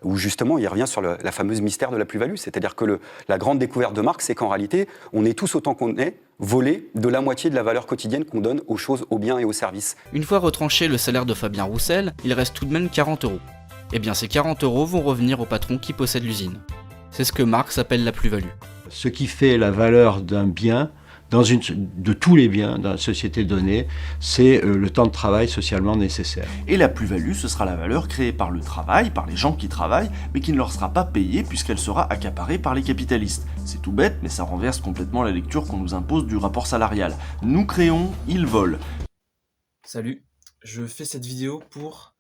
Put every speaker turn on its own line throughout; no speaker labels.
où justement il revient sur la fameuse mystère de la plus-value. C'est-à-dire que la grande découverte de Marx, c'est qu'en réalité, on est tous autant qu'on est volés de la moitié de la valeur quotidienne qu'on donne aux choses, aux biens et aux services.
Une fois retranché le salaire de Fabien Roussel, il reste tout de même 40 €. Eh bien ces 40 € vont revenir au patron qui possède l'usine. C'est ce que Marx appelle la plus-value.
Ce qui fait la valeur d'un bien, de tous les biens dans la société donnée, c'est le temps de travail socialement nécessaire.
Et la plus-value, ce sera la valeur créée par le travail, par les gens qui travaillent, mais qui ne leur sera pas payée puisqu'elle sera accaparée par les capitalistes. C'est tout bête, mais ça renverse complètement la lecture qu'on nous impose du rapport salarial. Nous créons, ils volent.
Salut, je fais cette vidéo pour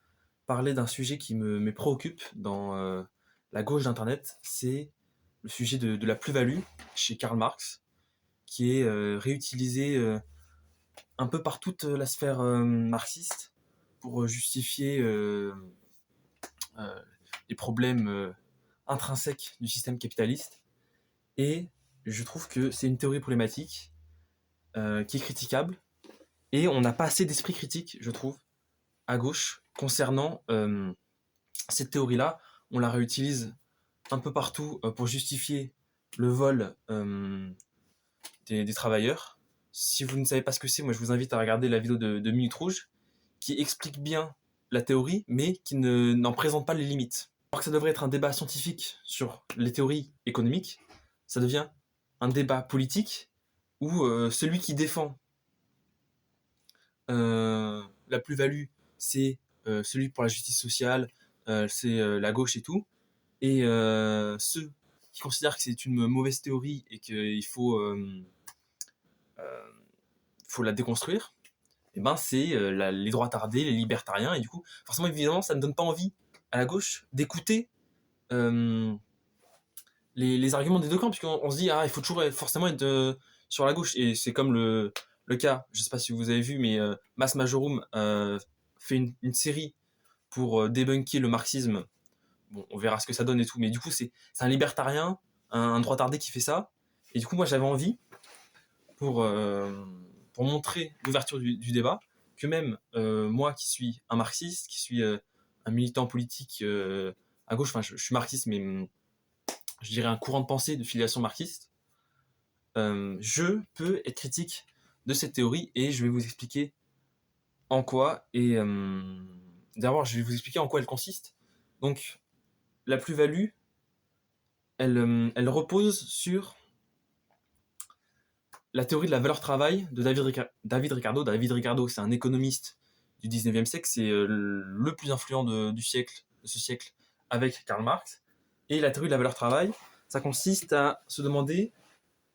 parler d'un sujet qui me préoccupe dans la gauche d'Internet, c'est le sujet de la plus-value chez Karl Marx, qui est réutilisé un peu par toute la sphère marxiste pour justifier les problèmes intrinsèques du système capitaliste. Et je trouve que c'est une théorie problématique qui est critiquable, et on n'a pas assez d'esprit critique, je trouve, à gauche, concernant cette théorie-là. On la réutilise un peu partout pour justifier le vol des travailleurs. Si vous ne savez pas ce que c'est, moi je vous invite à regarder la vidéo de Minute Rouge, qui explique bien la théorie, mais qui n'en présente pas les limites. Alors que ça devrait être un débat scientifique sur les théories économiques, ça devient un débat politique où celui qui défend la plus-value, c'est celui pour la justice sociale, c'est la gauche et tout, et ceux qui considèrent que c'est une mauvaise théorie et qu'il faut la déconstruire, et ben c'est les droits tardés, les libertariens, et du coup, forcément, évidemment, ça ne donne pas envie à la gauche d'écouter les arguments des deux camps, puisqu'on se dit, il faut toujours forcément être sur la gauche, et c'est comme le cas, je ne sais pas si vous avez vu, mais Mass Majorum fait une série pour débunker le marxisme. Bon, on verra ce que ça donne et tout, mais du coup, c'est un libertarien, un droit tardé qui fait ça, et du coup, moi, j'avais envie, pour montrer l'ouverture du débat, que même moi qui suis un marxiste, qui suis un militant politique à gauche, enfin je suis marxiste, mais je dirais un courant de pensée de filiation marxiste, je peux être critique de cette théorie, et je vais vous expliquer en quoi, et d'abord je vais vous expliquer en quoi elle consiste. Donc la plus-value, elle repose sur la théorie de la valeur travail de David Ricardo. David Ricardo, c'est un économiste du 19e siècle, c'est le plus influent de ce siècle, avec Karl Marx. Et la théorie de la valeur travail, ça consiste à se demander,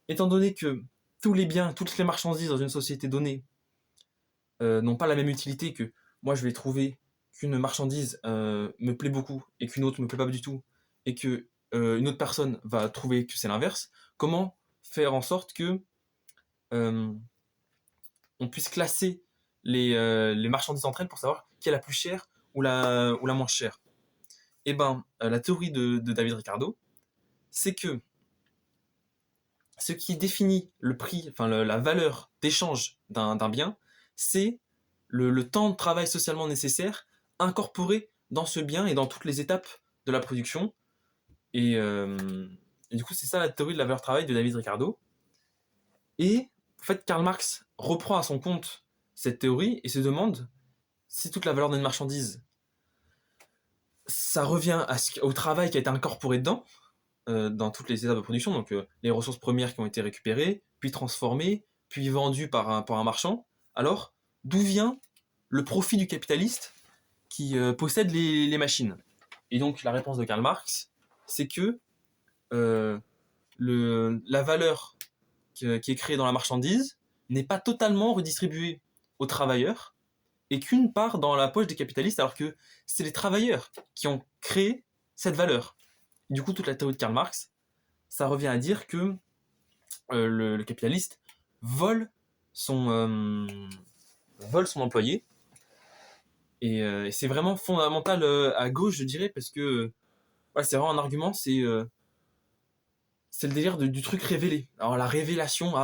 étant donné que tous les biens, toutes les marchandises dans une société donnée n'ont pas la même utilité, que moi je vais trouver qu'une marchandise me plaît beaucoup et qu'une autre me plaît pas du tout, et que une autre personne va trouver que c'est l'inverse, comment faire en sorte que on puisse classer les marchandises entre elles pour savoir qui est la plus chère ou la moins chère. Et ben, la théorie de David Ricardo, c'est que ce qui définit le prix, enfin la valeur d'échange d'un bien, c'est le temps de travail socialement nécessaire incorporé dans ce bien et dans toutes les étapes de la production. Et du coup, c'est ça la théorie de la valeur travail de David Ricardo. Et en fait, Karl Marx reprend à son compte cette théorie et se demande si toute la valeur d'une marchandise, ça revient au travail qui a été incorporé dedans, dans toutes les étapes de production, donc les ressources premières qui ont été récupérées, puis transformées, puis vendues par un marchand. Alors, d'où vient le profit du capitaliste qui possède les machines? Et donc, la réponse de Karl Marx, c'est que la valeur qui est créée dans la marchandise n'est pas totalement redistribuée aux travailleurs, et qu'une part dans la poche des capitalistes, alors que c'est les travailleurs qui ont créé cette valeur. Du coup, toute la théorie de Karl Marx, ça revient à dire que le capitaliste vole son employé, et c'est vraiment fondamental à gauche, je dirais, parce que c'est vraiment un argument, c'est le délire du truc révélé. Alors la révélation,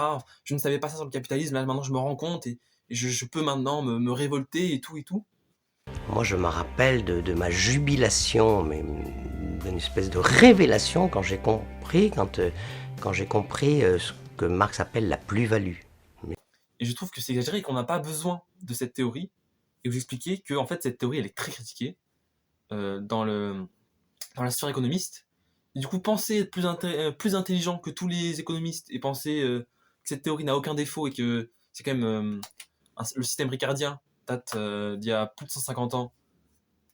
je ne savais pas ça sur le capitalisme, là maintenant je me rends compte, et je peux maintenant me révolter et tout et tout.
Moi, je me rappelle de ma jubilation, mais une espèce de révélation quand j'ai compris, ce que Marx appelle la plus-value.
Et je trouve que c'est exagéré et qu'on n'a pas besoin de cette théorie. Et vous expliquer que en fait, cette théorie, elle est très critiquée dans la sphère économiste. Et du coup, penser être plus intelligent que tous les économistes et penser que cette théorie n'a aucun défaut et que c'est quand même le système ricardien date d'il y a plus de 150 ans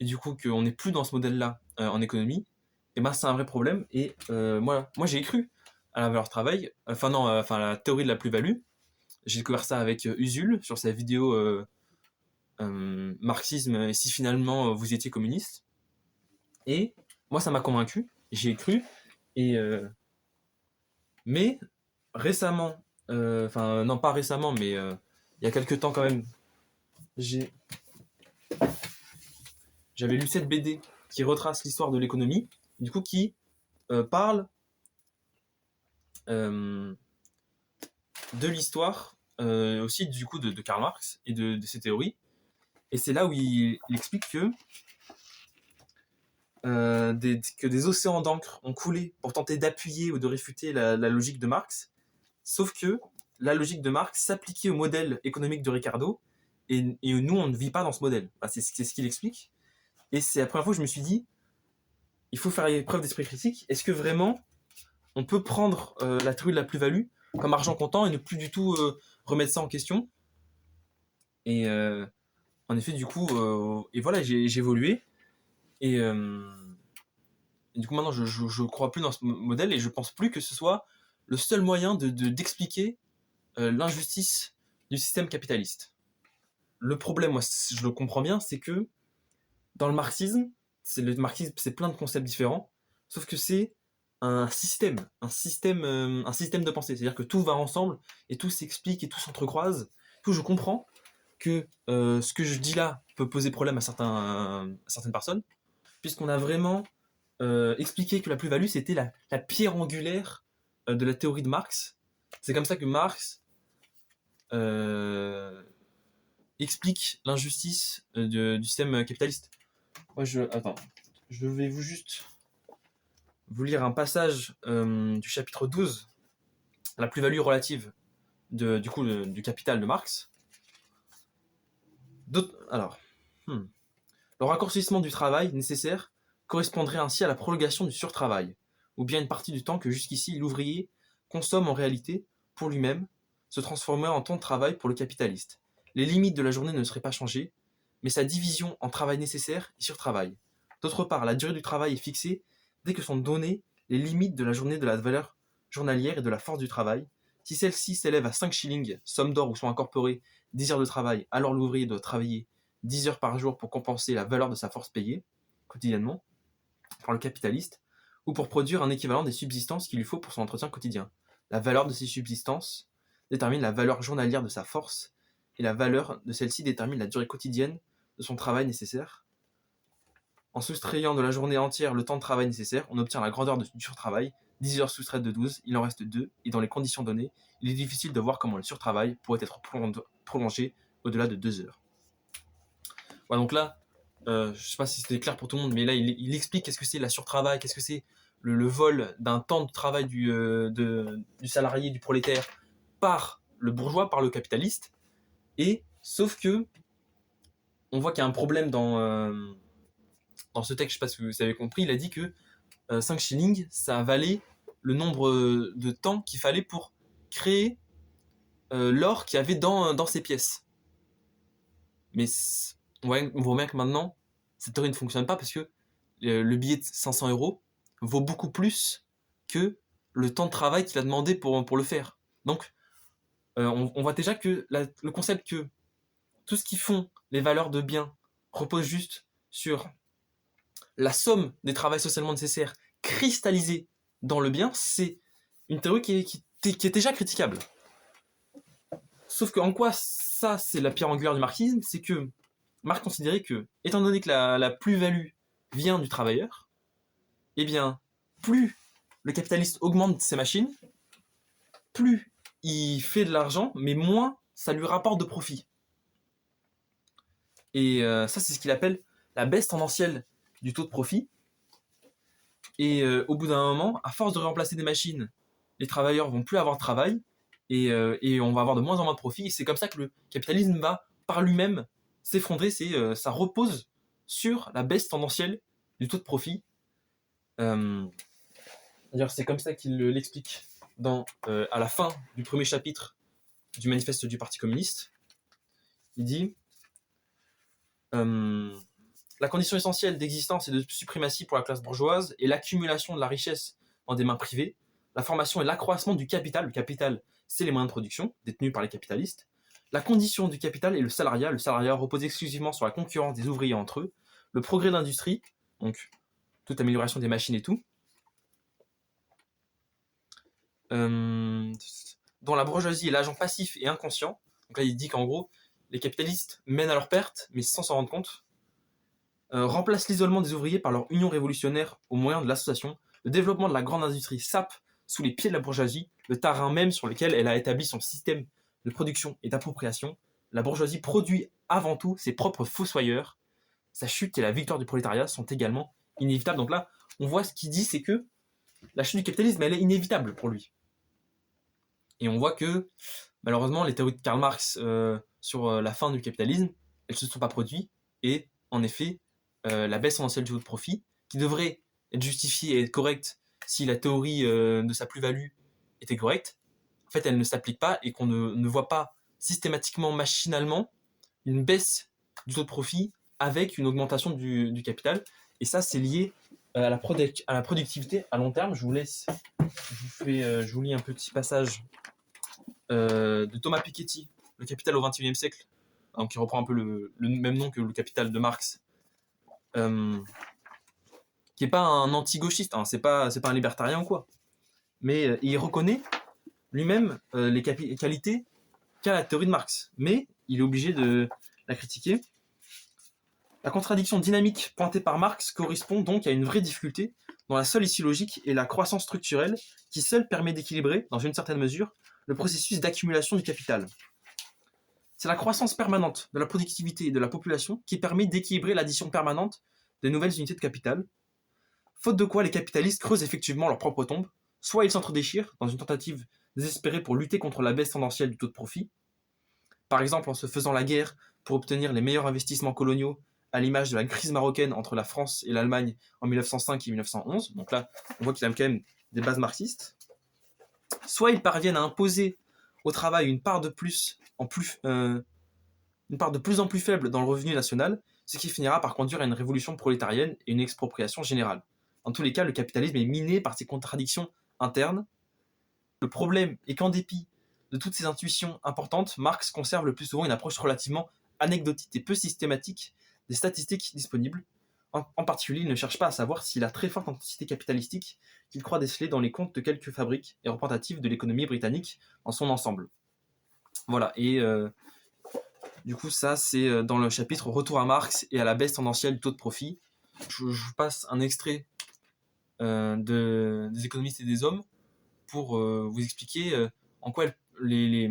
et du coup qu'on n'est plus dans ce modèle-là en économie, et ben c'est un vrai problème. Et moi j'ai cru à la valeur travail, à la théorie de la plus-value. J'ai découvert ça avec Usul sur sa vidéo Marxisme et si finalement vous étiez communiste. Et moi ça m'a convaincu, j'y ai cru. Et mais récemment, non pas récemment, mais il y a quelques temps quand même, j'avais lu cette BD qui retrace l'histoire de l'économie, du coup qui parle de l'histoire aussi du coup de Karl Marx et de ses théories. Et c'est là où il explique que des océans d'encre ont coulé pour tenter d'appuyer ou de réfuter la logique de Marx, sauf que la logique de Marx s'appliquait au modèle économique de Ricardo, et nous, on ne vit pas dans ce modèle. C'est ce qu'il explique. Et c'est la première fois que je me suis dit, il faut faire preuve d'esprit critique. Est-ce que vraiment, on peut prendre la théorie de la plus-value comme argent comptant et ne plus du tout remettre ça en question? Et en effet, du coup, et voilà, j'ai évolué. Et du coup, maintenant, je crois plus dans ce modèle et je pense plus que ce soit le seul moyen d'expliquer l'injustice du système capitaliste. Le problème, moi, je le comprends bien, c'est que dans le marxisme, c'est plein de concepts différents, sauf que c'est un système de pensée. C'est-à-dire que tout va ensemble et tout s'explique et tout s'entrecroise. Tout, je comprends que ce que je dis là peut poser problème à certaines personnes, puisqu'on a vraiment expliqué que la plus-value, c'était la pierre angulaire de la théorie de Marx. C'est comme ça que Marx explique l'injustice du système capitaliste. Moi, je vais vous lire un passage du chapitre 12, la plus-value relative du capital de Marx. Alors, le raccourcissement du travail nécessaire correspondrait ainsi à la prolongation du surtravail, ou bien une partie du temps que jusqu'ici l'ouvrier consomme en réalité pour lui-même, se transformer en temps de travail pour le capitaliste. Les limites de la journée ne seraient pas changées, mais sa division en travail nécessaire et surtravail. D'autre part, la durée du travail est fixée dès que sont données les limites de la journée de la valeur journalière et de la force du travail. Si celle-ci s'élève à 5 shillings, somme d'or où sont incorporées 10 heures de travail, alors l'ouvrier doit travailler 10 heures par jour pour compenser la valeur de sa force payée quotidiennement par le capitaliste, ou pour produire un équivalent des subsistances qu'il lui faut pour son entretien quotidien. La valeur de ces subsistances détermine la valeur journalière de sa force, et la valeur de celle-ci détermine la durée quotidienne de son travail nécessaire. En soustrayant de la journée entière le temps de travail nécessaire, on obtient la grandeur du surtravail. 10 heures soustraites de 12, il en reste 2, et dans les conditions données, il est difficile de voir comment le surtravail pourrait être prolongé au-delà de 2 heures. Voilà, donc là, je ne sais pas si c'était clair pour tout le monde, mais là, il explique qu'est-ce que c'est la surtravail, qu'est-ce que c'est le vol d'un temps de travail du salarié, du prolétaire, par le bourgeois, par le capitaliste. Et sauf que on voit qu'il y a un problème dans ce texte, je ne sais pas si vous avez compris, il a dit que 5 shillings, ça valait le nombre de temps qu'il fallait pour créer l'or qu'il y avait dans ces pièces. Mais on voit bien que maintenant, cette théorie ne fonctionne pas parce que le billet de 500 € vaut beaucoup plus que le temps de travail qu'il a demandé pour le faire. Donc, on voit déjà que le concept que tout ce qui font les valeurs de biens repose juste sur la somme des travaux socialement nécessaires cristallisés dans le bien, c'est une théorie qui est déjà critiquable. Sauf que en quoi ça, c'est la pierre angulaire du marxisme, c'est que Marx considérait que, étant donné que la plus-value vient du travailleur, eh bien, plus le capitaliste augmente ses machines, plus il fait de l'argent, mais moins ça lui rapporte de profit. Et ça, c'est ce qu'il appelle la baisse tendancielle du taux de profit. Et au bout d'un moment, à force de remplacer des machines, les travailleurs vont plus avoir de travail et on va avoir de moins en moins de profit. Et c'est comme ça que le capitalisme va par lui-même s'effondrer. Ça repose sur la baisse tendancielle du taux de profit. D'ailleurs, c'est comme ça qu'il l'explique à la fin du premier chapitre du manifeste du Parti communiste. Il dit la condition essentielle d'existence et de suprématie pour la classe bourgeoise est l'accumulation de la richesse dans des mains privées, la formation et l'accroissement du capital. Le capital, c'est les moyens de production détenus par les capitalistes. La condition du capital est le salariat. Le salariat repose exclusivement sur la concurrence des ouvriers entre eux. Le progrès de l'industrie, donc toute amélioration des machines et tout, dont la bourgeoisie est l'agent passif et inconscient. Donc là, il dit qu'en gros, les capitalistes mènent à leur perte, mais sans s'en rendre compte. Remplace l'isolement des ouvriers par leur union révolutionnaire au moyen de l'association. Le développement de la grande industrie sape sous les pieds de la bourgeoisie le terrain même sur lequel elle a établi son système de production et d'appropriation. La bourgeoisie produit avant tout ses propres fossoyeurs. Sa chute et la victoire du prolétariat sont également inévitables. Donc là, on voit ce qu'il dit, c'est que la chute du capitalisme, elle est inévitable pour lui. Et on voit que, malheureusement, les théories de Karl Marx sur la fin du capitalisme, elles ne se sont pas produites. Et, en effet, la baisse tendancielle du taux de profit, qui devrait être justifiée et être correcte si la théorie de sa plus-value était correcte, en fait, elle ne s'applique pas et qu'on ne voit pas systématiquement, machinalement, une baisse du taux de profit avec une augmentation du capital. Et ça, c'est lié à la productivité à long terme. Je vous lis un petit passage de Thomas Piketty, Le Capital au XXIe siècle, donc qui reprend un peu le même nom que le Capital de Marx, qui n'est pas un anti-gauchiste, hein, c'est pas un libertarien ou quoi, mais il reconnaît lui-même les qualités qu'a la théorie de Marx, mais il est obligé de la critiquer. La contradiction dynamique pointée par Marx correspond donc à une vraie difficulté dont la seule issue logique est la croissance structurelle qui seule permet d'équilibrer, dans une certaine mesure, le processus d'accumulation du capital. C'est la croissance permanente de la productivité et de la population qui permet d'équilibrer l'addition permanente de nouvelles unités de capital, faute de quoi les capitalistes creusent effectivement leur propre tombe, soit ils s'entre-déchirent dans une tentative désespérée pour lutter contre la baisse tendancielle du taux de profit, par exemple en se faisant la guerre pour obtenir les meilleurs investissements coloniaux, à l'image de la crise marocaine entre la France et l'Allemagne en 1905 et 1911. Donc là, on voit qu'il a quand même des bases marxistes. Soit ils parviennent à imposer au travail une part de plus en plus faible dans le revenu national, ce qui finira par conduire à une révolution prolétarienne et une expropriation générale. Dans tous les cas, le capitalisme est miné par ses contradictions internes. Le problème est qu'en dépit de toutes ces intuitions importantes, Marx conserve le plus souvent une approche relativement anecdotique et peu systématique des statistiques disponibles. En particulier, il ne cherche pas à savoir si la très forte intensité capitalistique qu'il croit déceler dans les comptes de quelques fabriques est représentative de l'économie britannique dans son ensemble. Voilà, et du coup ça c'est dans le chapitre Retour à Marx et à la baisse tendancielle du taux de profit. Je vous passe un extrait des économistes et des hommes pour vous expliquer en quoi les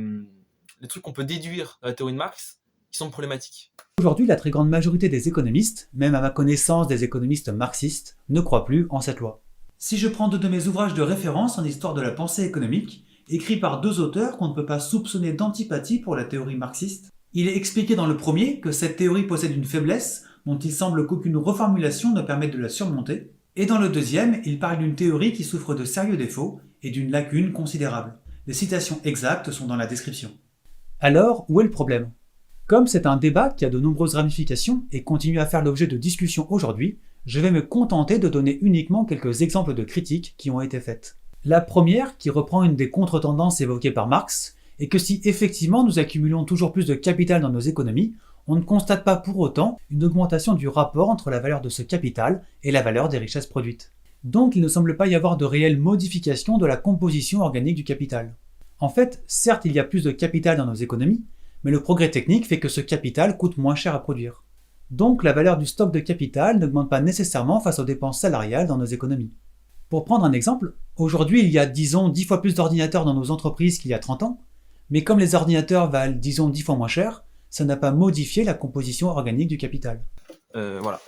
trucs qu'on peut déduire de la théorie de Marx qui sont problématiques.
Aujourd'hui, la très grande majorité des économistes, même à ma connaissance des économistes marxistes, ne croient plus en cette loi. Si je prends deux de mes ouvrages de référence en histoire de la pensée économique, écrits par deux auteurs qu'on ne peut pas soupçonner d'antipathie pour la théorie marxiste, il est expliqué dans le premier que cette théorie possède une faiblesse dont il semble qu'aucune reformulation ne permette de la surmonter, et dans le deuxième, il parle d'une théorie qui souffre de sérieux défauts et d'une lacune considérable. Les citations exactes sont dans la description. Alors, où est le problème ? Comme c'est un débat qui a de nombreuses ramifications et continue à faire l'objet de discussions aujourd'hui, je vais me contenter de donner uniquement quelques exemples de critiques qui ont été faites. La première, qui reprend une des contre-tendances évoquées par Marx, est que si effectivement nous accumulons toujours plus de capital dans nos économies, on ne constate pas pour autant une augmentation du rapport entre la valeur de ce capital et la valeur des richesses produites. Donc il ne semble pas y avoir de réelle modification de la composition organique du capital. En fait, certes il y a plus de capital dans nos économies, mais le progrès technique fait que ce capital coûte moins cher à produire. Donc la valeur du stock de capital n'augmente pas nécessairement face aux dépenses salariales dans nos économies. Pour prendre un exemple, aujourd'hui il y a disons 10 fois plus d'ordinateurs dans nos entreprises qu'il y a 30 ans, mais comme les ordinateurs valent disons 10 fois moins cher, ça n'a pas modifié la composition organique du capital.
Voilà.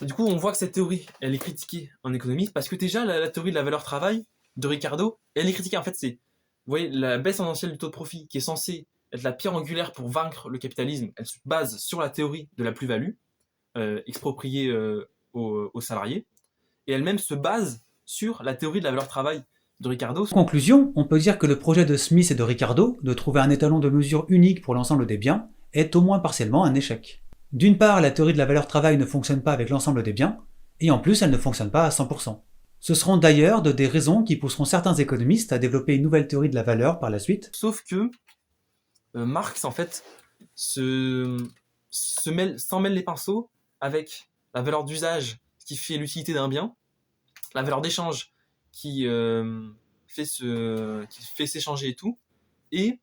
Du coup, on voit que cette théorie, elle est critiquée en économie, parce que déjà, la théorie de la valeur travail de Ricardo, elle est critiquée. En fait, c'est, vous voyez, la baisse tendancielle du taux de profit, qui est censée être la pierre angulaire pour vaincre le capitalisme, elle se base sur la théorie de la plus-value, expropriée aux salariés, et elle-même se base sur la théorie de la valeur travail de Ricardo.
En conclusion, on peut dire que le projet de Smith et de Ricardo de trouver un étalon de mesure unique pour l'ensemble des biens est au moins partiellement un échec. D'une part, la théorie de la valeur travail ne fonctionne pas avec l'ensemble des biens, et en plus elle ne fonctionne pas à 100%. Ce seront d'ailleurs des raisons qui pousseront certains économistes à développer une nouvelle théorie de la valeur par la suite.
Sauf que Marx, en fait, s'en mêle les pinceaux avec la valeur d'usage qui fait l'utilité d'un bien, la valeur d'échange qui fait s'échanger et tout, et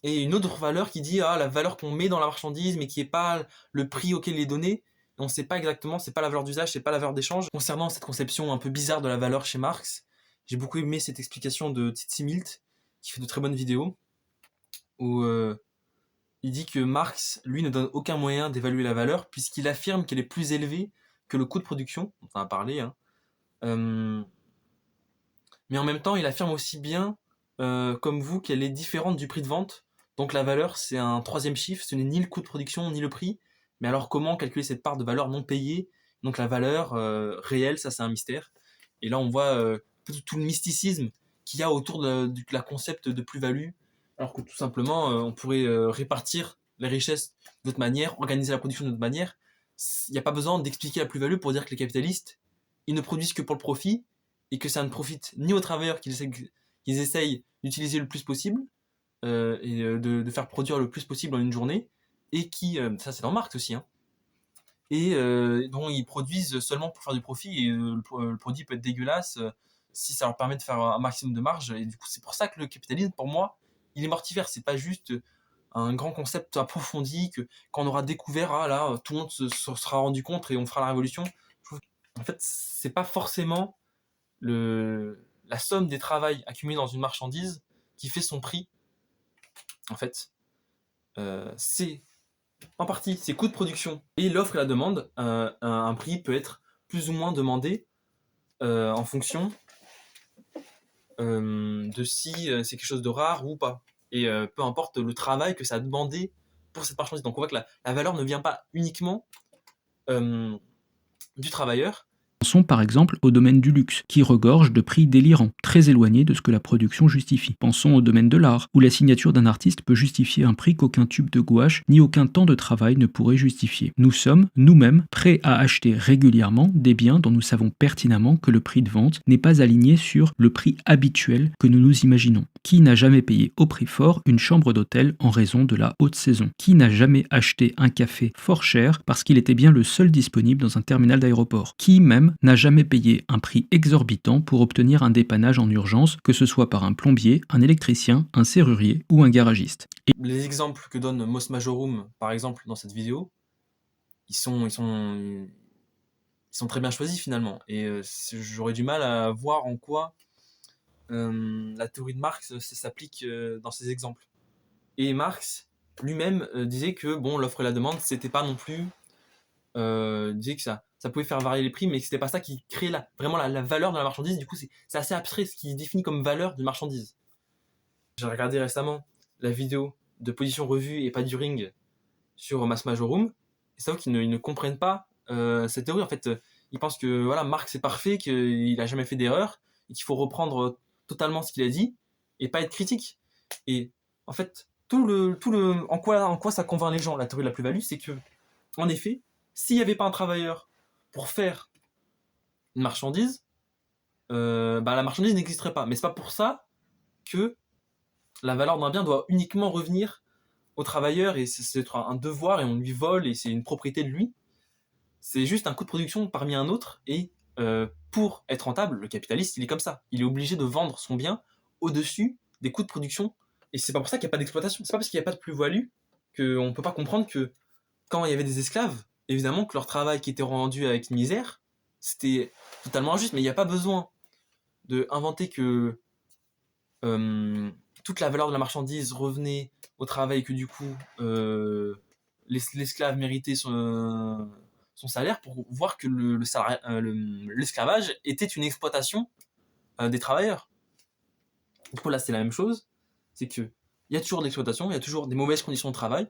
une autre valeur qui dit la valeur qu'on met dans la marchandise mais qui n'est pas le prix auquel il est donné. On ne sait pas exactement, c'est pas la valeur d'usage, c'est pas la valeur d'échange. Concernant cette conception un peu bizarre de la valeur chez Marx, j'ai beaucoup aimé cette explication de Tsitsi-Milt, qui fait de très bonnes vidéos, où il dit que Marx, lui, ne donne aucun moyen d'évaluer la valeur, puisqu'il affirme qu'elle est plus élevée que le coût de production, on en a parlé, hein. Mais en même temps, il affirme aussi bien, comme vous, qu'elle est différente du prix de vente. Donc la valeur, c'est un troisième chiffre, ce n'est ni le coût de production, ni le prix. Mais alors comment calculer cette part de valeur non payée? Donc la valeur réelle, ça c'est un mystère. Et là, on voit tout le mysticisme qu'il y a autour de la concept de plus-value, alors que tout simplement, on pourrait répartir les richesses d'autre manière, organiser la production d'autre manière. Il n'y a pas besoin d'expliquer la plus-value pour dire que les capitalistes, ils ne produisent que pour le profit, et que ça ne profite ni aux travailleurs qu'ils essayent d'utiliser le plus possible, et de faire produire le plus possible en une journée, et qui, ça c'est dans Marx aussi, hein, et dont ils produisent seulement pour faire du profit, et le produit peut être dégueulasse si ça leur permet de faire un maximum de marge. Et du coup, c'est pour ça que le capitalisme, pour moi, il est mortifère. C'est pas juste un grand concept approfondi que quand on aura découvert, là, tout le monde se sera rendu compte et on fera la révolution. Je trouve en fait, c'est pas forcément la somme des travails accumulés dans une marchandise qui fait son prix. En fait, c'est en partie ses coûts de production et l'offre et la demande. Un prix peut être plus ou moins demandé en fonction de si c'est quelque chose de rare ou pas. Et peu importe le travail que ça a demandé pour cette marchandise. Donc on voit que la valeur ne vient pas uniquement du travailleur.
Pensons par exemple au domaine du luxe, qui regorge de prix délirants, très éloignés de ce que la production justifie. Pensons au domaine de l'art, où la signature d'un artiste peut justifier un prix qu'aucun tube de gouache ni aucun temps de travail ne pourrait justifier. Nous sommes, nous-mêmes, prêts à acheter régulièrement des biens dont nous savons pertinemment que le prix de vente n'est pas aligné sur le prix habituel que nous nous imaginons. Qui n'a jamais payé au prix fort une chambre d'hôtel en raison de la haute saison? Qui n'a jamais acheté un café fort cher parce qu'il était bien le seul disponible dans un terminal d'aéroport? Qui même n'a jamais payé un prix exorbitant pour obtenir un dépannage en urgence, que ce soit par un plombier, un électricien, un serrurier ou un garagiste?
Les exemples que donne Mos Majorum, par exemple, dans cette vidéo, ils sont très bien choisis finalement. Et j'aurais du mal à voir en quoi la théorie de Marx s'applique dans ces exemples. Et Marx lui-même disait que l'offre et la demande, c'était pas non plus... disait que ça pouvait faire varier les prix, mais que c'était pas ça qui créait vraiment la valeur de la marchandise. Du coup, c'est assez abstrait ce qui définit comme valeur d'une marchandise. J'ai regardé récemment la vidéo de Position Revue et pas du Ring sur Mos Majorum, et c'est vrai qu'ils ne comprennent pas cette théorie. En fait, ils pensent que Marx est parfait, qu'il a jamais fait d'erreur, et qu'il faut reprendre totalement ce qu'il a dit, et pas être critique. Et en fait, en quoi ça convainc les gens, la théorie de la plus-value, c'est que, en effet, s'il n'y avait pas un travailleur pour faire une marchandise, la marchandise n'existerait pas. Mais c'est pas pour ça que la valeur d'un bien doit uniquement revenir au travailleur, et c'est un devoir, et on lui vole, et c'est une propriété de lui. C'est juste un coût de production parmi un autre, et pour être rentable, le capitaliste, il est comme ça. Il est obligé de vendre son bien au-dessus des coûts de production, et c'est pas pour ça qu'il n'y a pas d'exploitation. C'est pas parce qu'il n'y a pas de plus-value qu'on ne peut pas comprendre que quand il y avait des esclaves, évidemment que leur travail qui était rendu avec une misère, c'était totalement injuste, mais il n'y a pas besoin d'inventer que toute la valeur de la marchandise revenait au travail, que du coup l'esclave méritait son salaire pour voir que l'esclavage était une exploitation des travailleurs. Du coup, là, c'est la même chose. C'est qu'il y a toujours de l'exploitation, il y a toujours des mauvaises conditions de travail.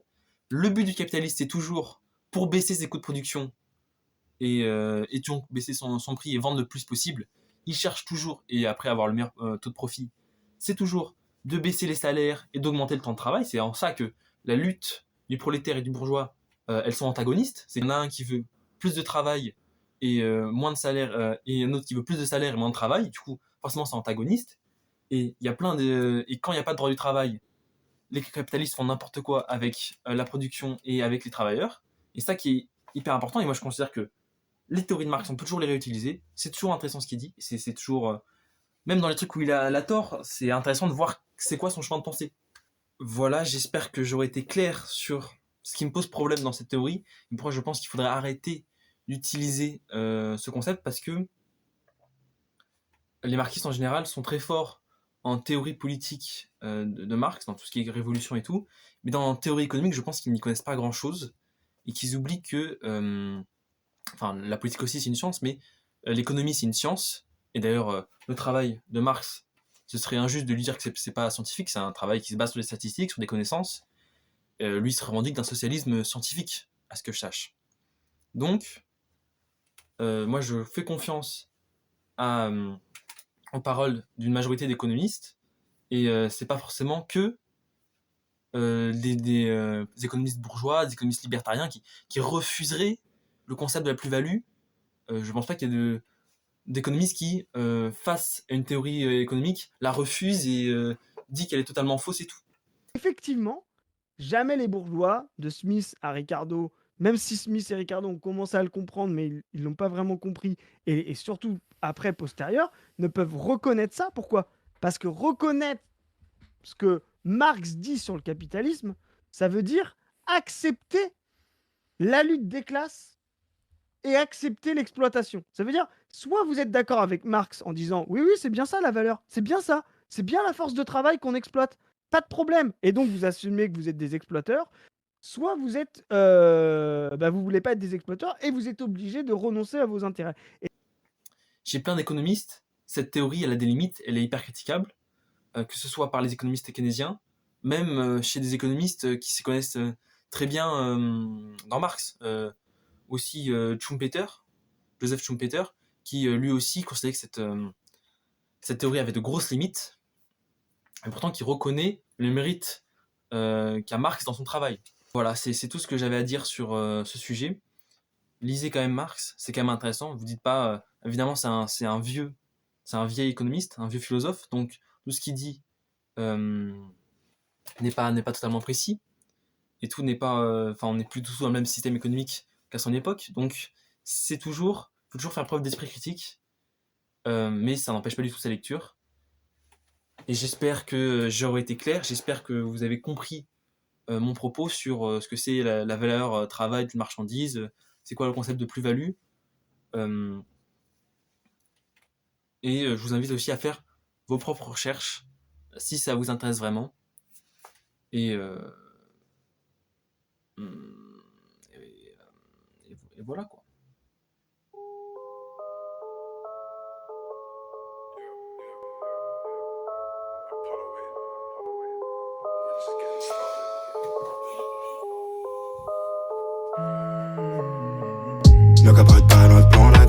Le but du capitaliste, c'est toujours, pour baisser ses coûts de production et donc baisser son prix et vendre le plus possible, il cherche toujours, et après avoir le meilleur taux de profit, c'est toujours de baisser les salaires et d'augmenter le temps de travail. C'est en ça que la lutte du prolétaire et du bourgeois, elles sont antagonistes. C'est qu'il y en a un qui veut plus de travail et moins de salaire, et un autre qui veut plus de salaire et moins de travail. Du coup, forcément, c'est antagoniste. Et il y a et quand il n'y a pas de droit du travail, les capitalistes font n'importe quoi avec la production et avec les travailleurs. Et ça qui est hyper important. Et moi, je considère que les théories de Marx, on peut toujours les réutiliser. C'est toujours intéressant ce qu'il dit. C'est toujours, même dans les trucs où il a tort, c'est intéressant de voir c'est quoi son chemin de pensée. Voilà, j'espère que j'aurai été clair sur ce qui me pose problème dans cette théorie. Et pourquoi je pense qu'il faudrait arrêter d'utiliser ce concept, parce que les marxistes en général sont très forts en théorie politique de Marx, dans tout ce qui est révolution et tout, mais dans la théorie économique, je pense qu'ils n'y connaissent pas grand-chose et qu'ils oublient que, la politique aussi c'est une science, mais l'économie c'est une science, et d'ailleurs le travail de Marx, ce serait injuste de lui dire que c'est pas scientifique, c'est un travail qui se base sur des statistiques, sur des connaissances. Lui il se revendique d'un socialisme scientifique, à ce que je sache. Donc, moi je fais confiance aux paroles d'une majorité d'économistes, et c'est pas forcément que des économistes bourgeois, des économistes libertariens qui refuseraient le concept de la plus-value. Je pense pas qu'il y ait d'économistes qui, face à une théorie économique, la refusent et dit qu'elle est totalement fausse et tout.
Effectivement, jamais les bourgeois, de Smith à Ricardo, même si Smith et Ricardo ont commencé à le comprendre, mais ils ne l'ont pas vraiment compris, et surtout après, postérieur, ne peuvent reconnaître ça. Pourquoi? Parce que reconnaître ce que Marx dit sur le capitalisme, ça veut dire accepter la lutte des classes et accepter l'exploitation. Ça veut dire, soit vous êtes d'accord avec Marx en disant « Oui, c'est bien ça la valeur, c'est bien ça, c'est bien la force de travail qu'on exploite, pas de problème », et donc vous assumez que vous êtes des exploiteurs, soit vous êtes, vous voulez pas être des exploiteurs et vous êtes obligé de renoncer à vos intérêts.
Chez plein d'économistes, cette théorie, elle a des limites, elle est hyper critiquable, que ce soit par les économistes keynésiens, même chez des économistes qui se connaissent très bien dans Marx. Aussi Joseph Schumpeter, qui lui aussi considérait que cette théorie avait de grosses limites, et pourtant qui reconnaît le mérite qu'a Marx dans son travail. Voilà, c'est tout ce que j'avais à dire sur ce sujet. Lisez quand même Marx, c'est quand même intéressant. Vous dites pas, évidemment, c'est un vieil économiste, un vieux philosophe, donc tout ce qu'il dit n'est pas totalement précis, et tout n'est pas, on n'est plus du tout dans le même système économique qu'à son époque, donc faut toujours faire preuve d'esprit critique, mais ça n'empêche pas du tout sa lecture. Et j'espère que j'aurai été clair, j'espère que vous avez compris mon propos sur ce que c'est la valeur travail d'une marchandise, c'est quoi le concept de plus-value. Et je vous invite aussi à faire vos propres recherches, si ça vous intéresse vraiment. Et voilà quoi.
Le gars brûle pas dans le plan là.